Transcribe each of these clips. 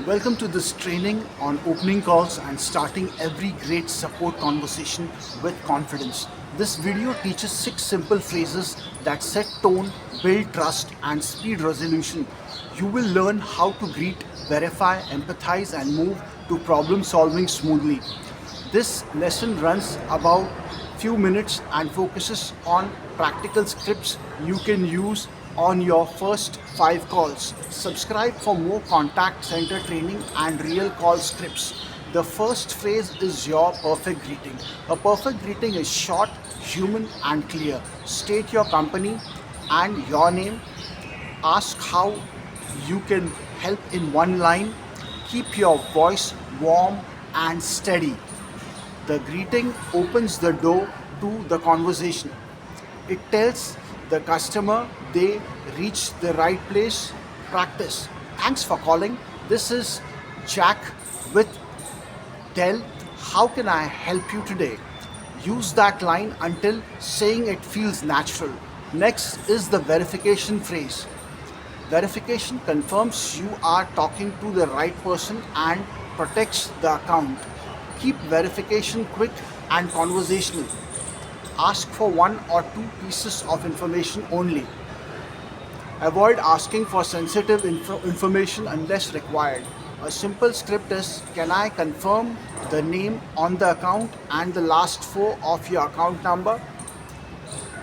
Welcome to this training on opening calls and starting every great support conversation with confidence. This video teaches 6 simple phrases that set tone, build trust, and speed resolution. You will learn how to greet, verify, empathize, and move to problem solving smoothly. This lesson runs about few minutes and focuses on practical scripts you can use on your first 5 calls. Subscribe for more contact center training and real call scripts. The first phrase is your perfect greeting. A perfect greeting is short, human, and clear. State your company and your name. Ask how you can help in one line. Keep your voice warm and steady. The greeting opens the door to the conversation. It tells the customer they reached the right place. Practice. Thanks for calling. This is Jack with Dell. How can I help you today? Use that line until saying it feels natural. Next is the verification phrase. Verification confirms you are talking to the right person and protects the account. Keep verification quick and conversational. Ask for one or two pieces of information only. Avoid asking for sensitive information unless required. A simple script is: can I confirm the name on the account and the last four of your account number?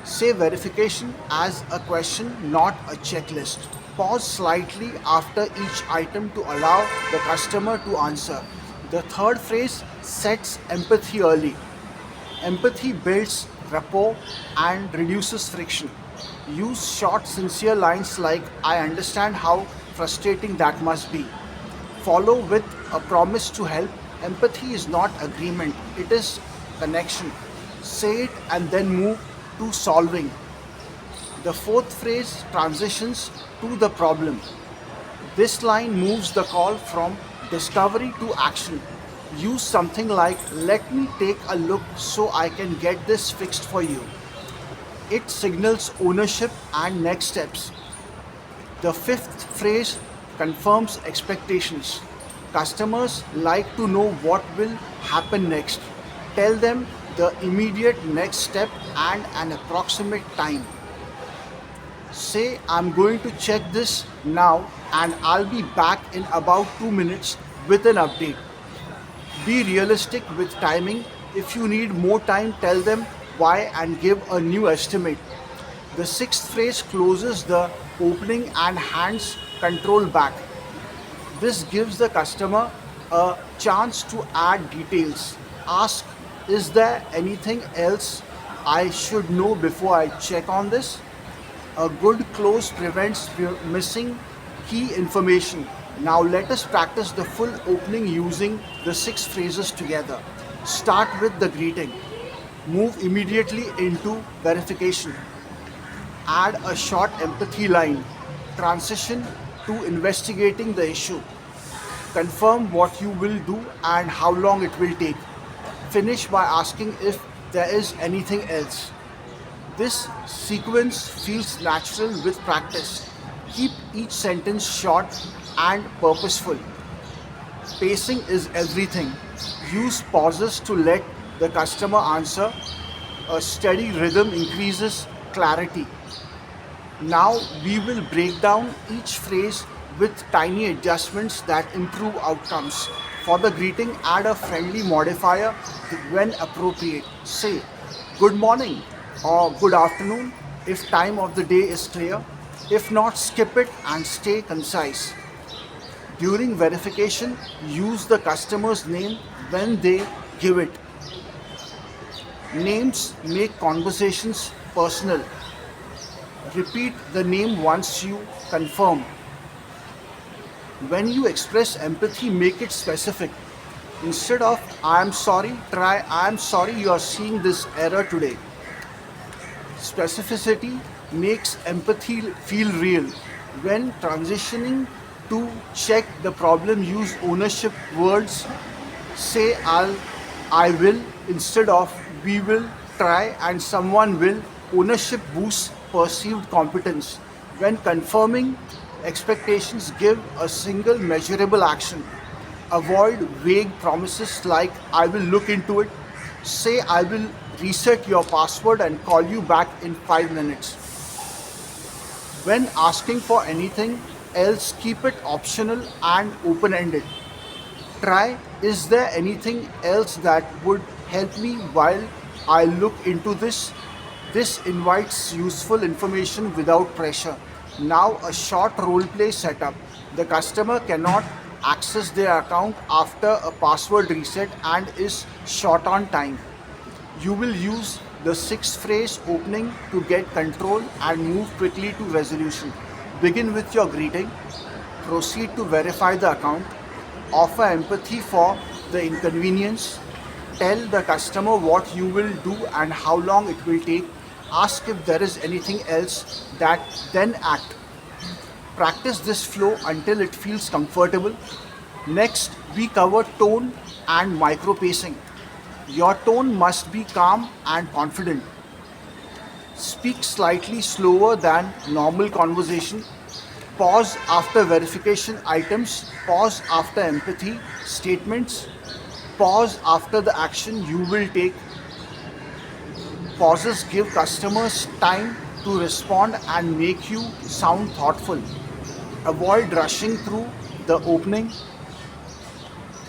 Say verification as a question, not a checklist. Pause slightly after each item to allow the customer to answer. The third phrase sets empathy early. Empathy builds rapport and reduces friction. Use short, sincere lines like, I understand how frustrating that must be. Follow with a promise to help. Empathy is not agreement, it is connection. Say it and then move to solving. The fourth phrase transitions to the problem. This line moves the call from discovery to action. Use something like, let me take a look so I can get this fixed for you. It signals ownership and next steps. The fifth phrase confirms expectations. Customers like to know what will happen next. Tell them the immediate next step and an approximate time. Say, I'm going to check this now and I'll be back in about 2 minutes with an update. Be realistic with timing. If you need more time, tell them why and give a new estimate. The sixth phrase closes the opening and hands control back. This gives the customer a chance to add details. Ask, is there anything else I should know before I check on this? A good close prevents missing key information. Now let us practice the full opening using the 6 phrases together. Start with the greeting. Move immediately into verification. Add a short empathy line. Transition to investigating the issue. Confirm what you will do and how long it will take. Finish by asking if there is anything else. This sequence feels natural with practice. Keep each sentence short and purposeful. Pacing is everything. Use pauses to let the customer answer. A steady rhythm increases clarity. Now we will break down each phrase with tiny adjustments that improve outcomes. For the greeting, add a friendly modifier when appropriate. Say, good morning or good afternoon if time of the day is clear. If not, skip it and stay concise. During verification, use the customer's name when they give it. Names make conversations personal. Repeat the name once you confirm. When you express empathy, make it specific. Instead of I am sorry, try I am sorry you are seeing this error today. Specificity makes empathy feel real. When transitioning to check the problem, use ownership words. Say I will instead of we will try and someone will. Ownership boosts perceived competence. When confirming, Expectations: give a single measurable action. Avoid vague promises like I will look into it. Say I will reset your password and call you back in 5 minutes. When asking for anything else, keep it optional and open ended. Try, is there anything else that would help me while I look into this? This invites useful information without pressure. Now, a short role play setup. The customer cannot access their account after a password reset and is short on time. You will use the six phrase opening to get control and move quickly to resolution. Begin with your greeting, proceed to verify the account, offer empathy for the inconvenience, tell the customer what you will do and how long it will take, ask if there is anything else, that then act. Practice this flow until it feels comfortable. Next, we cover tone and micro pacing. Your tone must be calm and confident. Speak slightly slower than normal conversation. Pause after verification items. Pause after empathy statements. Pause after the action you will take. Pauses give customers time to respond and make you sound thoughtful. Avoid rushing through the opening.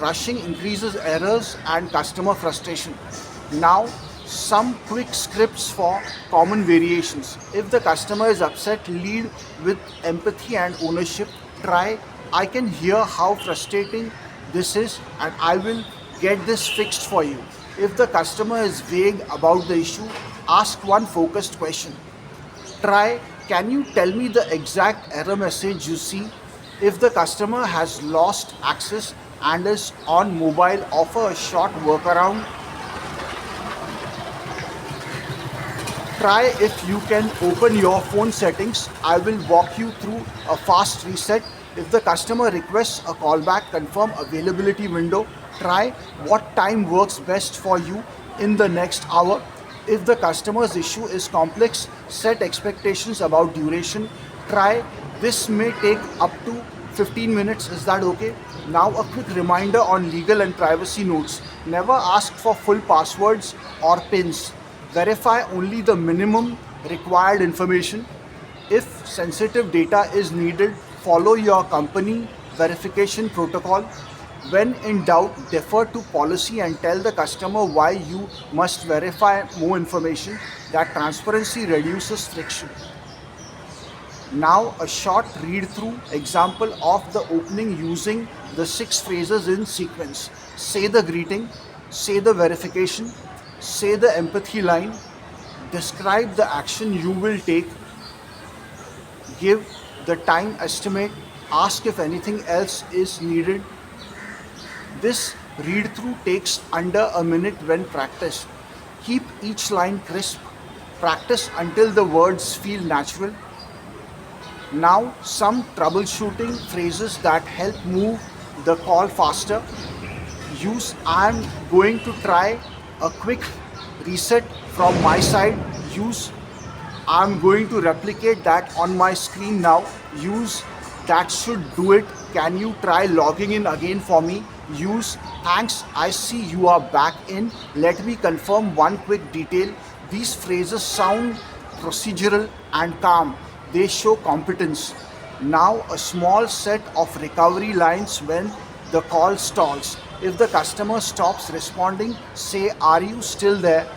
Rushing increases errors and customer frustration. Now, some quick scripts for common variations. If the customer is upset, lead with empathy and ownership. Try, I can hear how frustrating this is and I will get this fixed for you. If the customer is vague about the issue, ask one focused question. Try, can you tell me the exact error message you see? If the customer has lost access and is on mobile, offer a short workaround. Try, if you can open your phone settings, I will walk you through a fast reset. If the customer requests a callback, confirm availability window. Try, what time works best for you in the next hour. If the customer's issue is complex, set expectations about duration. Try, this may take up to 15 minutes. Is that okay? Now, a quick reminder on legal and privacy notes. Never ask for full passwords or PINs. Verify only the minimum required information. If sensitive data is needed, follow your company verification protocol. When in doubt, defer to policy and tell the customer why you must verify more information. That transparency reduces friction. Now, a short read through example of the opening using the six phrases in sequence. Say the greeting, say the verification, say the empathy line, describe the action you will take, give the time estimate, ask if anything else is needed. This read through takes under a minute when practiced. Keep each line crisp. Practice until the words feel natural. Now, some troubleshooting phrases that help move the call faster. Use I'm going to try a quick reset from my side. Use I'm going to replicate that on my screen now. Use that should do it. Can you try logging in again for me? Use thanks, I see you are back in. Let me confirm one quick detail. These phrases sound procedural and calm. They show competence. Now, a small set of recovery lines when the call stalls. If the customer stops responding, say, are you still there?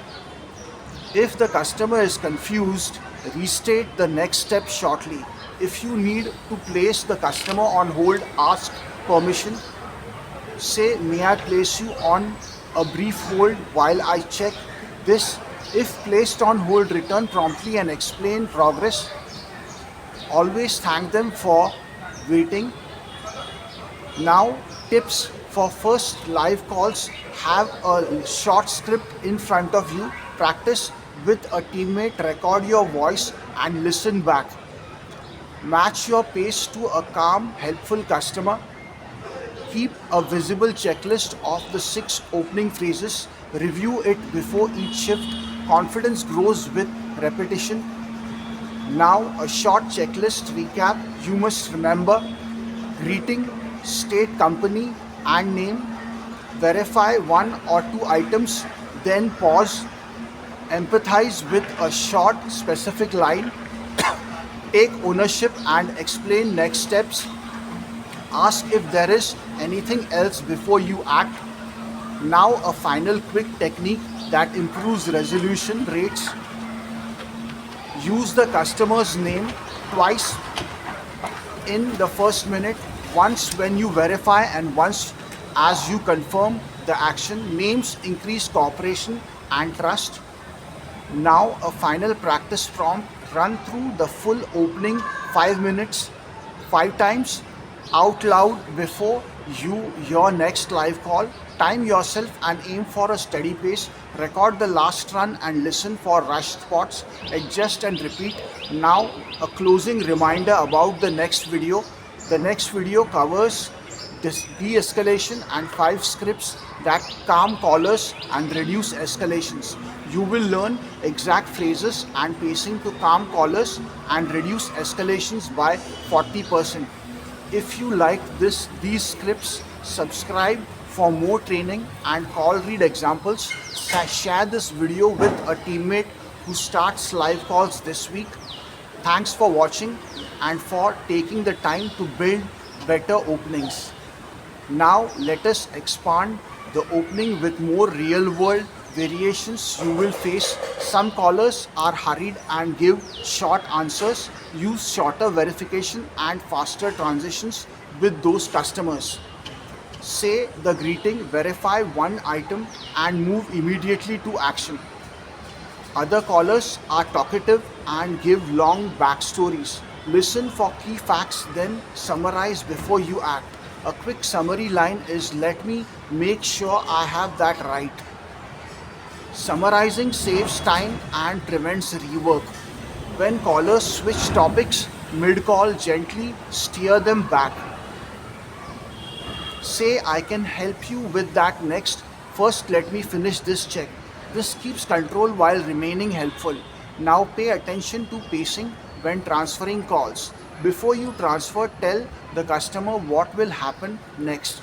If the customer is confused, restate the next step shortly. If you need to place the customer on hold, ask permission. Say, may I place you on a brief hold while I check this? If placed on hold, return promptly and explain progress. Always thank them for waiting. Now, tips for first live calls. Have a short script in front of you. Practice with a teammate, record your voice and listen back. Match your pace to a calm, helpful customer. Keep a visible checklist of the 6 opening phrases. Review it before each shift. Confidence grows with repetition. Now, a short checklist recap. You must remember: greeting, state company and name, verify one or two items, then pause, empathize with a short, specific line, take ownership and explain next steps, ask if there is anything else before you act. Now, a final quick technique that improves resolution rates: use the customer's name twice in the first minute, once when you verify and once as you confirm the action. Names increase cooperation and trust. Now, a final practice prompt: run through the full opening 5 minutes, 5 times out loud before your next live call. Time yourself and aim for a steady pace. Record the last run and listen for rush spots. Adjust and repeat. Now, a closing reminder about the next video. The next video covers de-escalation and 5 scripts that calm callers and reduce escalations. You will learn exact phrases and pacing to calm callers and reduce escalations by 40%. If you like these scripts, subscribe for more training and call read examples. Share this video with a teammate who starts live calls this week. Thanks for watching and for taking the time to build better openings. Now let us expand the opening with more real world variations you will face. Some callers are hurried and give short answers. Use shorter verification and faster transitions with those customers. Say the greeting, verify one item and move immediately to action. Other callers are talkative and give long backstories. Listen for key facts, then summarize before you act. A quick summary line is, let me make sure I have that right. Summarizing saves time and prevents rework. When callers switch topics mid-call, gently steer them back. Say, I can help you with that next. First, let me finish this check. This keeps control while remaining helpful. Now pay attention to pacing when transferring calls. Before you transfer, tell the customer what will happen next.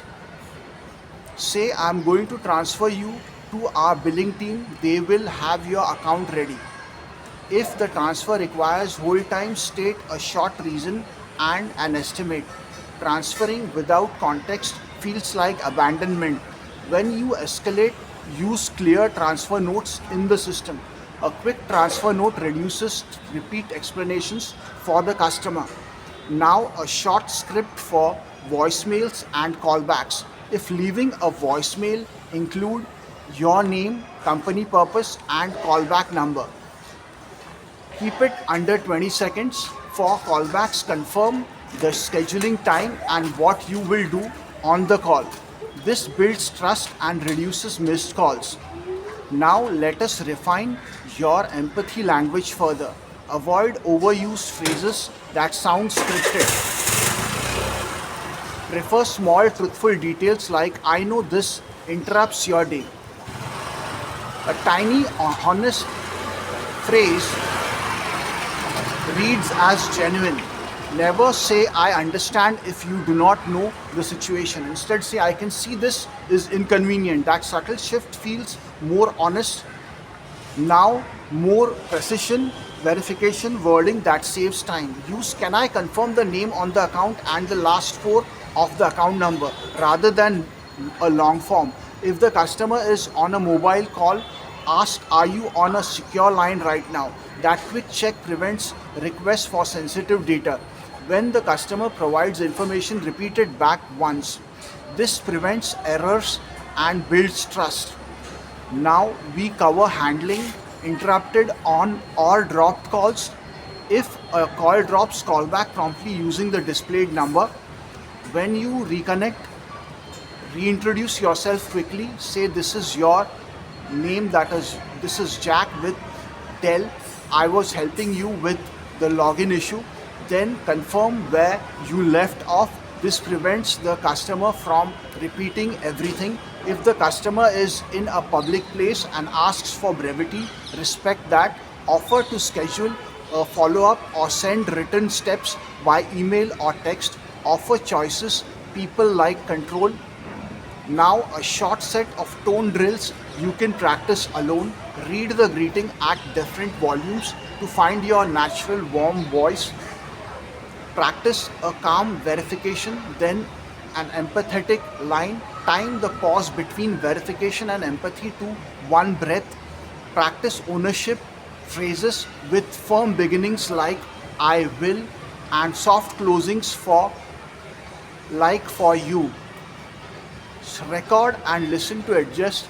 Say, I'm going to transfer you to our billing team. They will have your account ready. If the transfer requires hold time, state a short reason and an estimate. Transferring without context feels like abandonment. When you escalate, use clear transfer notes in the system. A quick transfer note reduces repeat explanations for the customer. Now, a short script for voicemails and callbacks. If leaving a voicemail, include your name, company purpose, and callback number. Keep it under 20 seconds. For callbacks, confirm the scheduling time and what you will do on the call. This builds trust and reduces missed calls. Now let us refine your empathy language further. Avoid overused phrases that sound scripted. Prefer small truthful details like, I know this interrupts your day. A tiny honest phrase reads as genuine. Never say, I understand if you do not know the situation. Instead, say, I can see this is inconvenient. That subtle shift feels more honest. Now, more precision, verification wording that saves time. Use, can I confirm the name on the account and the last 4 of the account number rather than a long form. If the customer is on a mobile call, ask, are you on a secure line right now? That quick check prevents requests for sensitive data. When the customer provides information, repeat it back once. This prevents errors and builds trust. Now we cover handling interrupted on or dropped calls. If a call drops, call back promptly using the displayed number. When you reconnect, reintroduce yourself quickly. Say, this is your name, this is Jack with Dell. I was helping you with the login issue. Then confirm where you left off. This prevents the customer from repeating everything. If the customer is in a public place and asks for brevity, respect that. Offer to schedule a follow up, or send written steps by email or text. Offer choices people like control. Now, a short set of tone drills you can practice alone. Read the greeting at different volumes to find your natural warm voice. Practice a calm verification, then an empathetic line. Time the pause between verification and empathy to one breath. Practice ownership phrases with firm beginnings like I will and soft closings for like for you. Record and listen to adjust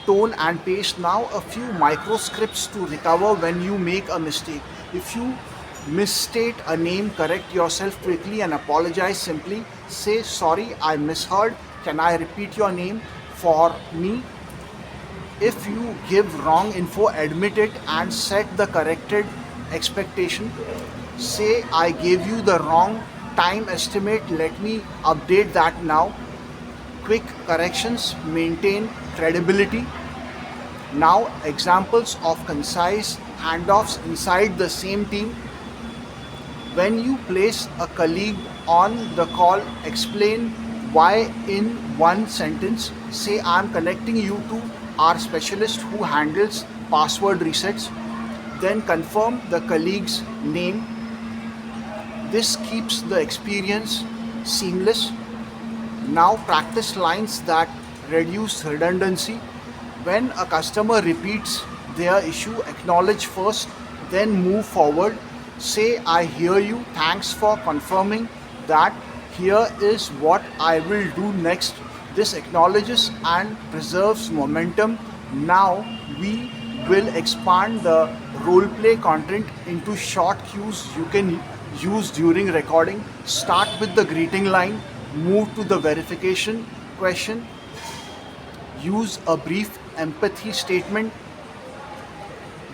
tone and pace. Now, a few micro scripts to recover when you make a mistake. If you misstate a name, correct yourself quickly and apologize simply. Say, sorry, I misheard. Can I repeat your name for me? If you give wrong info, admit it and set the corrected expectation. Say, I gave you the wrong time estimate. Let me update that now. Quick corrections maintain credibility. Now, examples of concise handoffs inside the same team. When you place a colleague on the call, explain why in one sentence. Say, I'm connecting you to our specialist who handles password resets. Then confirm the colleague's name. This keeps the experience seamless. Now, practice lines that reduce redundancy. When a customer repeats their issue, acknowledge first, then move forward. Say, I hear you, thanks for confirming that. Here is what I will do next. This acknowledges and preserves momentum. Now, we will expand the role play content into short cues you can use during recording. Start with the greeting line, move to the verification question, use a brief empathy statement,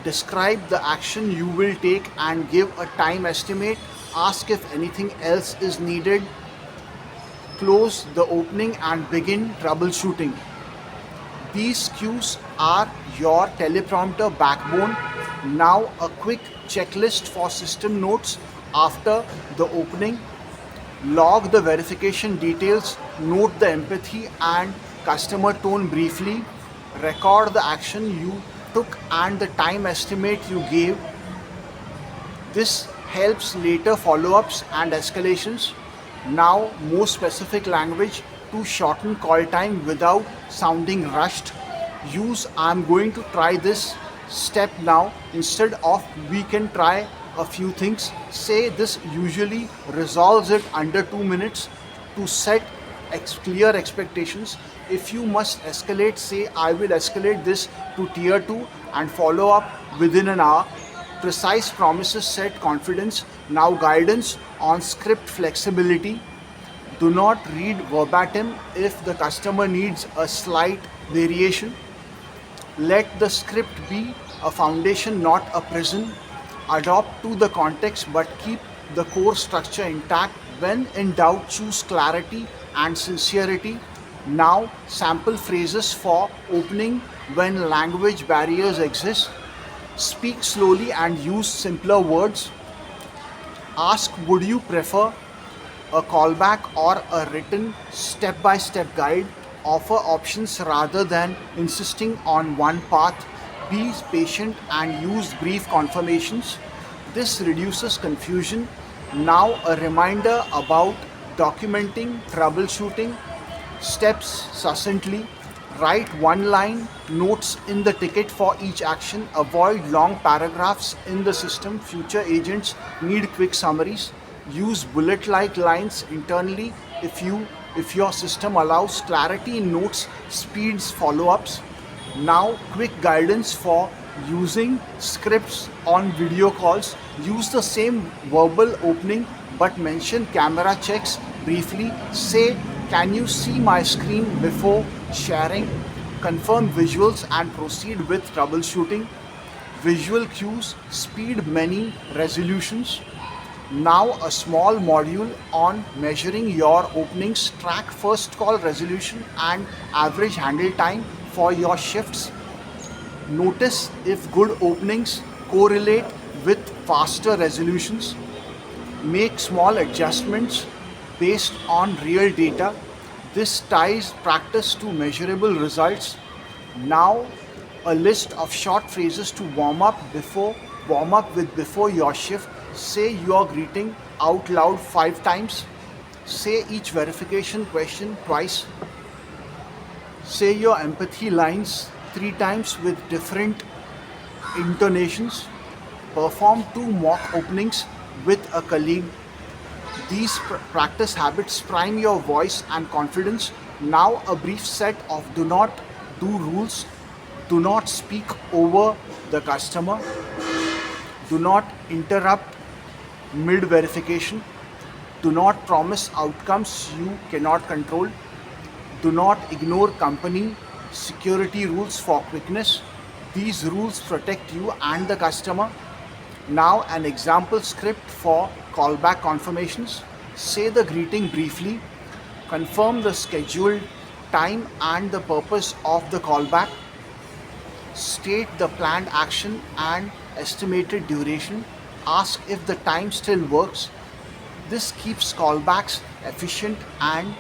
describe the action you will take and give a time estimate, ask if anything else is needed, close the opening and begin troubleshooting. These cues are your teleprompter backbone. Now, a quick checklist for system notes after the opening. Log the verification details, note the empathy and customer tone briefly, record the action you took and the time estimate you gave. This helps later follow-ups and escalations. Now, more specific language to shorten call time without sounding rushed. Use I'm going to try this step now instead of we can try a few things. Say this usually resolves it under 2 minutes. To set clear expectations. If you must escalate, say I will escalate this to tier 2 and follow up within an hour. Precise promises set confidence. Now, guidance on script flexibility. Do not read verbatim if the customer needs a slight variation. Let the script be a foundation, not a prison. Adopt to the context but keep the core structure intact. When in doubt, choose clarity and sincerity. Now, sample phrases for opening when language barriers exist. Speak slowly and use simpler words. Ask, would you prefer a callback or a written step by step guide? Offer options rather than insisting on one path. Be patient and use brief confirmations. This reduces confusion. Now, a reminder about documenting troubleshooting steps succinctly. Write one line notes in the ticket for each action. Avoid long paragraphs in the system. Future agents need quick summaries. Use bullet like lines internally if your system allows. Clarity in notes speeds follow-ups. Now, quick guidance for using scripts on video calls. Use the same verbal opening but mention camera checks briefly. Say, can you see my screen before sharing? Confirm visuals and proceed with troubleshooting. Visual cues speed many resolutions. Now, a small module on measuring your openings. Track first call resolution and average handle time for your shifts. Notice if good openings correlate with faster resolutions. Make small adjustments based on real data. This ties practice to measurable results. Now, a list of short phrases to warm up with before your shift. Say your greeting out loud 5 times. Say each verification question twice. Say your empathy lines 3 times with different intonations. Perform 2 mock openings with a colleague. These practice habits prime your voice and confidence. Now, a brief set of do not do rules. Do not speak over the customer. Do not interrupt mid verification. Do not promise outcomes you cannot control. Do not ignore company security rules for quickness. These rules protect you and the customer. Now, an example script for callback confirmations. Say the greeting briefly, confirm the scheduled time and the purpose of the callback, state the planned action and estimated duration, ask if the time still works. This keeps callbacks efficient and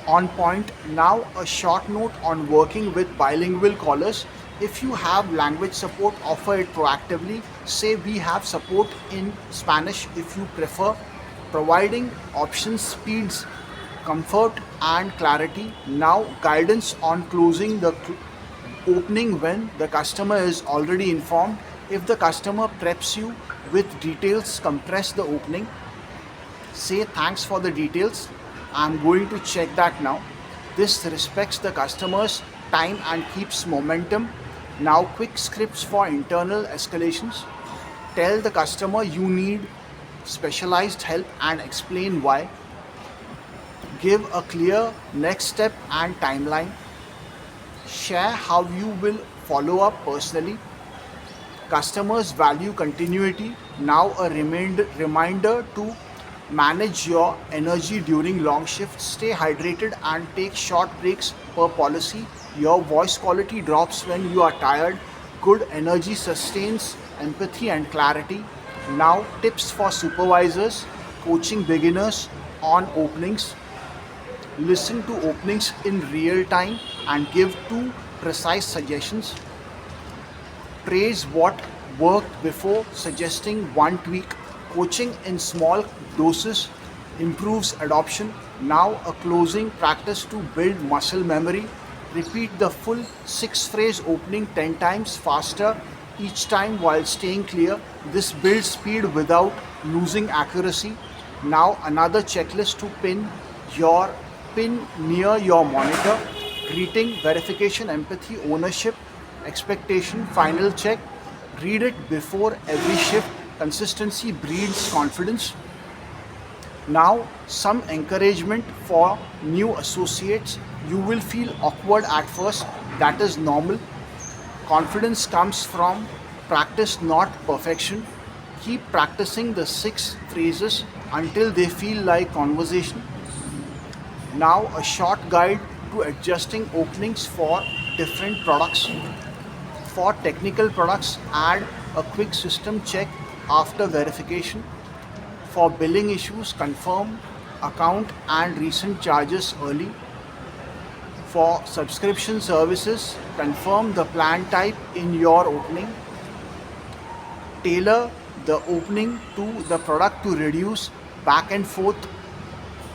on point. Now, a short note on working with bilingual callers. If you have language support, offer it proactively. Say we have support in Spanish if you prefer. Providing options speeds comfort and clarity. Now, guidance on closing the opening when the customer is already informed. If the customer preps you with details, compress the opening. Say thanks for the details. I'm going to check that now. This respects the customer's time and keeps momentum. Now, quick scripts for internal escalations. Tell the customer you need specialized help and explain why. Give a clear next step and timeline. Share how you will follow up personally. Customers value continuity. Now, a reminder to manage your energy during long shifts. Stay hydrated and take short breaks per policy. Your voice quality drops when you are tired. Good energy sustains empathy and clarity. Now, tips for supervisors coaching beginners on openings. Listen to openings in real time and give 2 precise suggestions. Praise what worked before suggesting one tweak. Coaching in small doses improves adoption. Now, a closing practice to build muscle memory. Repeat the full 6-phrase opening 10 times faster each time while staying clear. This builds speed without losing accuracy. Now, another checklist to pin near your monitor. Greeting, verification, empathy, ownership, expectation, final check. Read it before every shift. Consistency breeds confidence. Now, some encouragement for new associates. You will feel awkward at first. That is normal. Confidence comes from practice, not perfection. Keep practicing the 6 phrases until they feel like conversation. Now, a short guide to adjusting openings for different products. For technical products, add a quick system check after verification. For billing issues, confirm account and recent charges early. For subscription services, confirm the plan type in your opening. Tailor the opening to the product to reduce back and forth.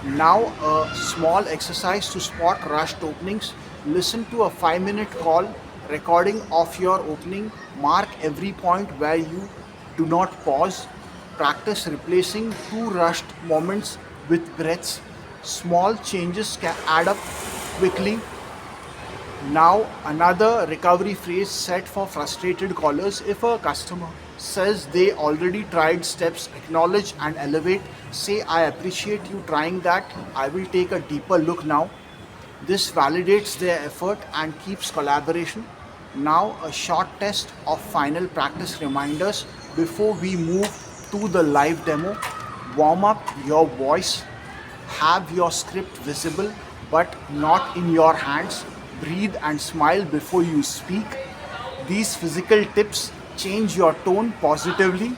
Now, a small exercise to spot rushed openings. Listen to a 5-minute call recording of your opening. Mark every point where you do not pause. Practice replacing 2 rushed moments with breaths. Small changes can add up quickly. Now, another recovery phrase set for frustrated callers. If a customer says they already tried steps, acknowledge and elevate. Say, I appreciate you trying that. I will take a deeper look now. This validates their effort and keeps collaboration. Now, a short test of final practice reminders before we move to the live demo. Warm up your voice. Have your script visible but not in your hands. Breathe and smile before you speak. These physical tips change your tone positively.